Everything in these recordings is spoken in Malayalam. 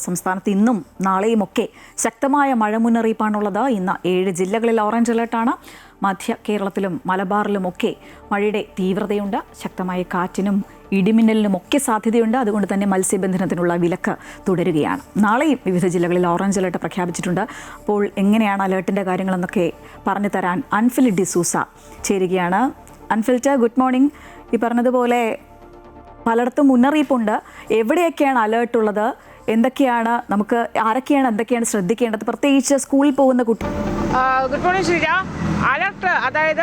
സംസ്ഥാനത്ത് ഇന്നും നാളെയുമൊക്കെ ശക്തമായ മഴ മുന്നറിയിപ്പാണുള്ളത്. ഇന്ന് 7 ജില്ലകളിൽ ഓറഞ്ച് അലർട്ടാണ്. മധ്യ കേരളത്തിലും മലബാറിലുമൊക്കെ മഴയുടെ തീവ്രതയുണ്ട്. ശക്തമായ കാറ്റിനും ഇടിമിന്നലിനുമൊക്കെ സാധ്യതയുണ്ട്. അതുകൊണ്ട് തന്നെ മത്സ്യബന്ധനത്തിനുള്ള വിലക്ക് തുടരുകയാണ്. നാളെയും വിവിധ ജില്ലകളിൽ ഓറഞ്ച് അലർട്ട് പ്രഖ്യാപിച്ചിട്ടുണ്ട്. അപ്പോൾ എങ്ങനെയാണ് അലേർട്ടിൻ്റെ കാര്യങ്ങളെന്നൊക്കെ പറഞ്ഞു തരാൻ അൻഫിൽ ഡിസൂസ ചേരുകയാണ്. അൻഫിൽറ്റ്, ഗുഡ് മോർണിംഗ്. ഈ പറഞ്ഞതുപോലെ പലയിടത്തും മുന്നറിയിപ്പുണ്ട്. എവിടെയൊക്കെയാണ് അലേർട്ട് ഉള്ളത്, എന്തൊക്കെയാണ് ശ്രദ്ധിക്കേണ്ടത്, പ്രത്യേകിച്ച് സ്കൂളിൽ പോകുന്ന കുട്ടി? Good morning Sreeja. അലർട്ട്, അതായത്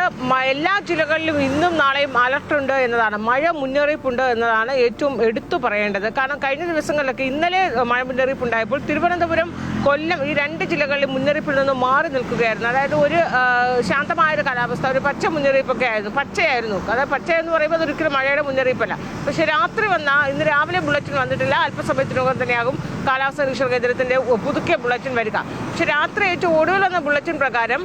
എല്ലാ ജില്ലകളിലും ഇന്നും നാളെയും അലർട്ട് ഉണ്ട് എന്നതാണ്, മഴ മുന്നറിയിപ്പുണ്ട് എന്നതാണ് ഏറ്റവും എടുത്തു പറയേണ്ടത്. കാരണം കഴിഞ്ഞ ദിവസങ്ങളിലൊക്കെ ഇന്നലെ മഴ മുന്നറിയിപ്പ് ഉണ്ടായപ്പോൾ തിരുവനന്തപുരം, കൊല്ലം ഈ 2 ജില്ലകളിലും മുന്നറിയിപ്പിൽ നിന്ന് മാറി നിൽക്കുകയായിരുന്നു. അതായത് ഒരു ശാന്തമായൊരു കാലാവസ്ഥ, ഒരു പച്ച മുന്നറിയിപ്പൊക്കെ ആയിരുന്നു, പച്ചയായിരുന്നു. അതായത് പച്ച എന്ന് പറയുമ്പോൾ അതൊരിക്കലും മഴയുടെ മുന്നറിയിപ്പല്ല. പക്ഷേ രാത്രി ഇന്ന് രാവിലെ ബുള്ളറ്റിൻ വന്നിട്ടില്ല. അല്പസമയത്തിനകം തന്നെയാകും കാലാവസ്ഥാ നിരീക്ഷണ കേന്ദ്രത്തിൻ്റെ പുതുക്കിയ ബുള്ളറ്റിൻ വരിക. പക്ഷേ രാത്രി ഏറ്റവും ഒടുവിൽ വന്ന ബുള്ളറ്റിൻ പ്രകാരം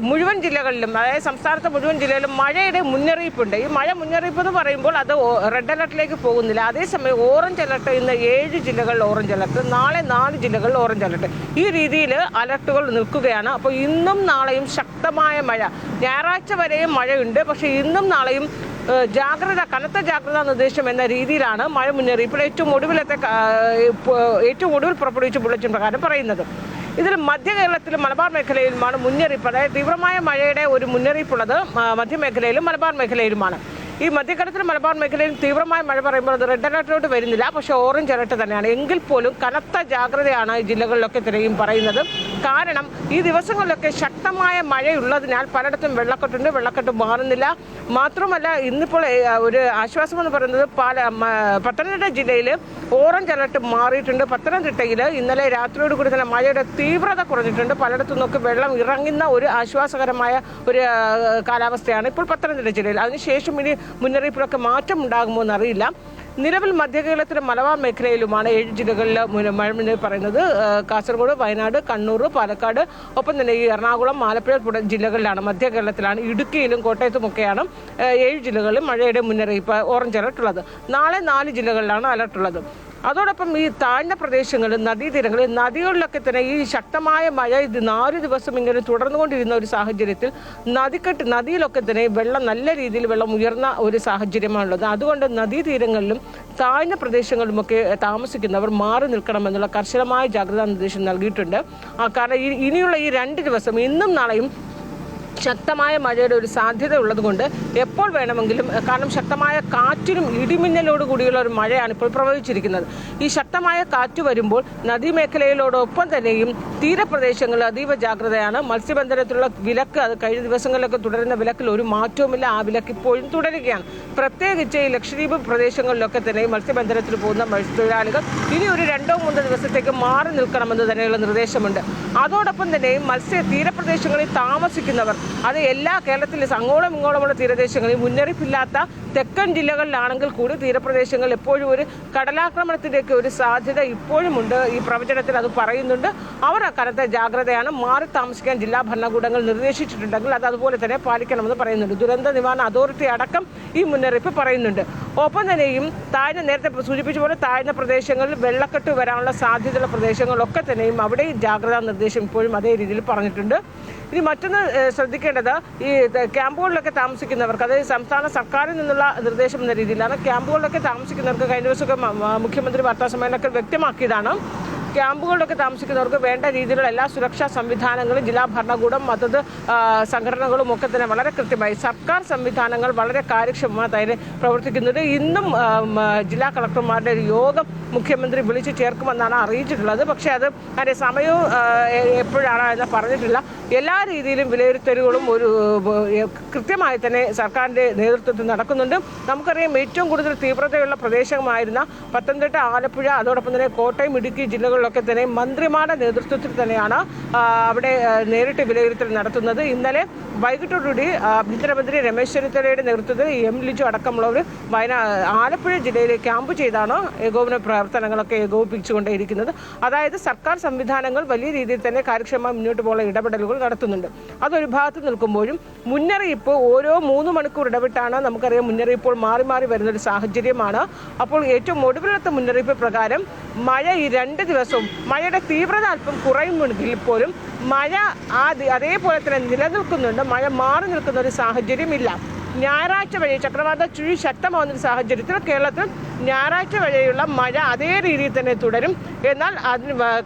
മുഴുവൻ ജില്ലകളിലും, അതായത് സംസ്ഥാനത്തെ മുഴുവൻ ജില്ലകളിലും മഴയുടെ മുന്നറിയിപ്പുണ്ട്. ഈ മഴ മുന്നറിയിപ്പ് എന്ന് പറയുമ്പോൾ അത് റെഡ് അലർട്ടിലേക്ക് പോകുന്നില്ല. അതേസമയം ഓറഞ്ച് അലർട്ട് ഇന്ന് 7 ജില്ലകളിൽ ഓറഞ്ച് അലർട്ട്, നാളെ 4 ജില്ലകളിൽ ഓറഞ്ച് അലർട്ട്. ഈ രീതിയിൽ അലർട്ടുകൾ നിൽക്കുകയാണ്. അപ്പോൾ ഇന്നും നാളെയും ശക്തമായ മഴ, ഞായറാഴ്ച വരെയും മഴയുണ്ട്. പക്ഷേ ഇന്നും നാളെയും കനത്ത ജാഗ്രതാ നിർദ്ദേശം എന്ന രീതിയിലാണ് മഴ മുന്നറിയിപ്പിൽ ഏറ്റവും ഒടുവിൽ പുറപ്പെടുവിച്ച ബുള്ളറ്റിൻ പ്രകാരം പറയുന്നത്. ഇതിൽ മധ്യ കേരളത്തിലും മലബാർ മേഖലയിലുമാണ് മുന്നറിയിപ്പ്. അതായത് തീവ്രമായ മഴയുടെ ഒരു മുന്നറിയിപ്പുള്ളത് മധ്യമേഖലയിലും മലബാർ മേഖലയിലുമാണ്. ഈ മധ്യകേരളത്തിലും മലബാർ മേഖലയിലും തീവ്രമായ മഴ പറയുമ്പോൾ അത് റെഡ് അലർട്ടിലോട്ട് വരുന്നില്ല, പക്ഷേ ഓറഞ്ച് അലർട്ട് തന്നെയാണ്. എങ്കിൽ പോലും കനത്ത ജാഗ്രതയാണ് ഈ ജില്ലകളിലൊക്കെ തിരയും പറയുന്നത്. കാരണം ഈ ദിവസങ്ങളിലൊക്കെ ശക്തമായ മഴയുള്ളതിനാൽ പലയിടത്തും വെള്ളക്കെട്ടുണ്ട്, വെള്ളക്കെട്ട് മാറുന്നില്ല. മാത്രമല്ല ഇന്നിപ്പോൾ ഒരു ആശ്വാസമെന്ന് പറയുന്നത് പത്തനംതിട്ട ജില്ലയിൽ ഓറഞ്ച് അലർട്ട് മാറിയിട്ടുണ്ട്. പത്തനംതിട്ടയിൽ ഇന്നലെ രാത്രിയോടുകൂടി തന്നെ മഴയുടെ തീവ്രത കുറഞ്ഞിട്ടുണ്ട്. പലയിടത്തു നിന്നൊക്കെ വെള്ളം ഇറങ്ങുന്ന ഒരു ആശ്വാസകരമായ ഒരു കാലാവസ്ഥയാണ് ഇപ്പോൾ പത്തനംതിട്ട ജില്ലയിൽ. അതിനുശേഷം ഇനി മുന്നറിയിപ്പിലൊക്കെ മാറ്റം ഉണ്ടാകുമോ എന്നറിയില്ല. നിലവിൽ മധ്യ കേരളത്തിലെ മലബാർ മേഖലയിലുമാണ് 7 ജില്ലകളിൽ മഴ മുന്നറിയിപ്പ് പറയുന്നത്. കാസർഗോഡ്, വയനാട്, കണ്ണൂർ, പാലക്കാട്, ഒപ്പം തന്നെ ഈ എറണാകുളം, ആലപ്പുഴ ജില്ലകളിലാണ്, മധ്യ കേരളത്തിലാണ്, ഇടുക്കിയിലും കോട്ടയത്തുമൊക്കെയാണ് 7 ജില്ലകളിൽ മഴയുടെ മുന്നറിയിപ്പ് ഓറഞ്ച് അലർട്ട് ഉള്ളത്. നാളെ 4 ജില്ലകളിലാണ് അലർട്ടുള്ളത്. അതോടൊപ്പം ഈ താഴ്ന്ന പ്രദേശങ്ങളിൽ, നദീതീരങ്ങളിൽ, നദികളിലൊക്കെ തന്നെ ഈ ശക്തമായ മഴ 4 ദിവസം ഇങ്ങനെ തുടർന്നുകൊണ്ടിരുന്ന ഒരു സാഹചര്യത്തിൽ നദിയിലൊക്കെ തന്നെ നല്ല രീതിയിൽ വെള്ളം ഉയർന്ന ഒരു സാഹചര്യമാണുള്ളത്. അതുകൊണ്ട് നദീതീരങ്ങളിലും താഴ്ന്ന പ്രദേശങ്ങളിലുമൊക്കെ താമസിക്കുന്നവർ മാറി നിൽക്കണമെന്നുള്ള കർശനമായ ജാഗ്രതാ നിർദ്ദേശം നൽകിയിട്ടുണ്ട്. കാരണം ഇനിയുള്ള ഈ 2 ദിവസം, ഇന്നും നാളെയും ശക്തമായ മഴയുടെ ഒരു സാധ്യത ഉള്ളതുകൊണ്ട് എപ്പോൾ വേണമെങ്കിലും, കാരണം ശക്തമായ കാറ്റിനും ഇടിമിന്നലോട് കൂടിയുള്ള ഒരു മഴയാണ് ഇപ്പോൾ പ്രവചിച്ചിരിക്കുന്നത്. ഈ ശക്തമായ കാറ്റ് വരുമ്പോൾ നദീമേഖലയിലോടൊപ്പം തന്നെയും തീരപ്രദേശങ്ങളിൽ അതീവ ജാഗ്രതയാണ്. മത്സ്യബന്ധനത്തിലുള്ള വിലക്ക്, അത് കഴിഞ്ഞ ദിവസങ്ങളിലൊക്കെ തുടരുന്ന വിലക്കിൽ ഒരു മാറ്റവുമില്ല. ആ വിലക്ക് ഇപ്പോഴും തുടരുകയാണ്. പ്രത്യേകിച്ച് ഈ ലക്ഷദ്വീപ് പ്രദേശങ്ങളിലൊക്കെ തന്നെ മത്സ്യബന്ധനത്തിന് പോകുന്ന മത്സ്യത്തൊഴിലാളികൾ ഇനി ഒരു 2-3 ദിവസത്തേക്ക് മാറി നിൽക്കണമെന്ന് തന്നെയുള്ള നിർദ്ദേശമുണ്ട്. അതോടൊപ്പം തന്നെ തീരപ്രദേശങ്ങളിൽ താമസിക്കുന്നവർ, അത് എല്ലാ കേരളത്തിലെ അങ്ങോളം ഇങ്ങോളമുള്ള തീരദേശങ്ങളിൽ മുന്നറിയിപ്പില്ലാത്ത തെക്കൻ ജില്ലകളിലാണെങ്കിൽ കൂടി തീരപ്രദേശങ്ങളിൽ എപ്പോഴും ഒരു കടലാക്രമണത്തിൻ്റെയൊക്കെ ഒരു സാധ്യത ഇപ്പോഴുമുണ്ട്. ഈ പ്രവചനത്തിൽ അത് പറയുന്നുണ്ട്. അവർ കനത്ത ജാഗ്രതയാണ്. മാറി താമസിക്കാൻ ജില്ലാ ഭരണകൂടങ്ങൾ നിർദ്ദേശിച്ചിട്ടുണ്ടെങ്കിൽ അത് അതുപോലെ തന്നെ പാലിക്കണമെന്ന് പറയുന്നുണ്ട്. ദുരന്ത നിവാരണ അതോറിറ്റി അടക്കം ഈ മുന്നറിയിപ്പ് പറയുന്നുണ്ട്. ഒപ്പം തന്നെയും നേരത്തെ സൂചിപ്പിച്ച പോലെ താഴ്ന്ന പ്രദേശങ്ങളിൽ വെള്ളക്കെട്ട് വരാനുള്ള സാധ്യതയുള്ള പ്രദേശങ്ങളിലൊക്കെ തന്നെയും അവിടെ ജാഗ്രതാ നിർദ്ദേശം ഇപ്പോഴും അതേ രീതിയിൽ പറഞ്ഞിട്ടുണ്ട്. ഇനി മറ്റൊന്ന് ശ്രദ്ധിക്കേണ്ടത്, ഈ ക്യാമ്പുകളിലൊക്കെ താമസിക്കുന്നവർക്ക്, അതായത് സംസ്ഥാന സർക്കാരിൽ നിന്നുള്ള നിർദ്ദേശം എന്ന രീതിയിലാണ്. ക്യാമ്പുകളിലൊക്കെ താമസിക്കുന്നവർക്ക് കഴിഞ്ഞ ദിവസമൊക്കെ മുഖ്യമന്ത്രി വാർത്താസമ്മേളനത്തിൽ വ്യക്തമാക്കിയതാണ്. ക്യാമ്പുകളിലൊക്കെ താമസിക്കുന്നവർക്ക് വേണ്ട രീതിയിലുള്ള എല്ലാ സുരക്ഷാ സംവിധാനങ്ങളും ജില്ലാ ഭരണകൂടം, മതത് സംഘടനകളും ഒക്കെ തന്നെ വളരെ കൃത്യമായി, സർക്കാർ സംവിധാനങ്ങൾ വളരെ കാര്യക്ഷമമായി തന്നെ പ്രവർത്തിക്കുന്നുണ്ട്. ഇന്നും ജില്ലാ കളക്ടർമാരുടെ ഒരു യോഗം മുഖ്യമന്ത്രി വിളിച്ചു ചേർക്കുമെന്നാണ് അറിയിച്ചിട്ടുള്ളത്. പക്ഷേ അതിൻ്റെ സമയവും എപ്പോഴാണ് എന്ന് പറഞ്ഞിട്ടില്ല. എല്ലാ രീതിയിലും വിലയിരുത്തലുകളും കൃത്യമായി തന്നെ സർക്കാരിൻ്റെ നേതൃത്വത്തിൽ നടക്കുന്നുണ്ട്. നമുക്കറിയാം, ഏറ്റവും കൂടുതൽ തീവ്രതയുള്ള പ്രദേശമായിരുന്ന പത്തനംതിട്ട, ആലപ്പുഴ, അതോടൊപ്പം തന്നെ കോട്ടയം, ഇടുക്കി ജില്ലകളിലൊക്കെ തന്നെ മന്ത്രിമാരുടെ നേതൃത്വത്തിൽ തന്നെയാണ് അവിടെ നേരിട്ട് വിലയിരുത്തൽ നടത്തുന്നത്. ഇന്നലെ വൈകിട്ടോടുകൂടി ആഭ്യന്തരമന്ത്രി രമേശ് ചെന്നിത്തലയുടെ നേതൃത്വത്തിൽ ലിജു അടക്കമുള്ളവർ ആലപ്പുഴ ജില്ലയിൽ ക്യാമ്പ് ചെയ്താണ് ഏകോപന പ്രവർത്തനങ്ങളൊക്കെ ഏകോപിപ്പിച്ചുകൊണ്ടേയിരിക്കുന്നത്. അതായത് സർക്കാർ സംവിധാനങ്ങൾ വലിയ രീതിയിൽ തന്നെ കാര്യക്ഷമമായി മുന്നോട്ട് പോകുന്ന ഇടപെടലുകൾ നടത്തുന്നുണ്ട്. അതൊരു ഭാഗത്ത് നിൽക്കുമ്പോഴും മുന്നറിയിപ്പ് ഓരോ 3 മണിക്കൂർ ഇടവിട്ടാണ് നമുക്കറിയാം മുന്നറിയിപ്പോൾ മാറി മാറി വരുന്നൊരു സാഹചര്യമാണ്. അപ്പോൾ ഏറ്റവും ഒടുവിലത്തെ മുന്നറിയിപ്പ് പ്രകാരം മഴ ഈ 2 ദിവസവും മഴയുടെ തീവ്രത അല്പം കുറയുമെങ്കിൽ പോലും മഴ അതേപോലെ തന്നെ നിലനിൽക്കുന്നുണ്ട്. മഴ മാറി നിൽക്കുന്ന ഒരു സാഹചര്യമില്ല. ഞായറാഴ്ച വരെ ചക്രവാത ചുഴി ശക്തമാവുന്ന സാഹചര്യത്തിൽ കേരളത്തിൽ ഞായറാഴ്ച വരെയുള്ള മഴ അതേ രീതിയിൽ തന്നെ തുടരും. എന്നാൽ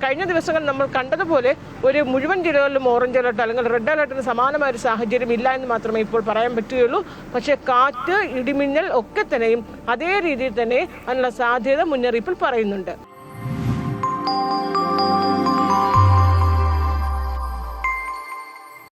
കഴിഞ്ഞ ദിവസങ്ങൾ നമ്മൾ കണ്ടതുപോലെ ഒരു മുഴുവൻ ജില്ലകളിലും ഓറഞ്ച് അലർട്ട് അല്ലെങ്കിൽ റെഡ് അലർട്ടിന് സമാനമായ ഒരു സാഹചര്യം ഇല്ല എന്ന് മാത്രമേ ഇപ്പോൾ പറയാൻ പറ്റുകയുള്ളൂ. പക്ഷേ കാറ്റ്, ഇടിമിന്നൽ ഒക്കെ തന്നെയും അതേ രീതിയിൽ തന്നെ അതിനുള്ള സാധ്യത മുന്നറിയിപ്പിൽ പറയുന്നുണ്ട്.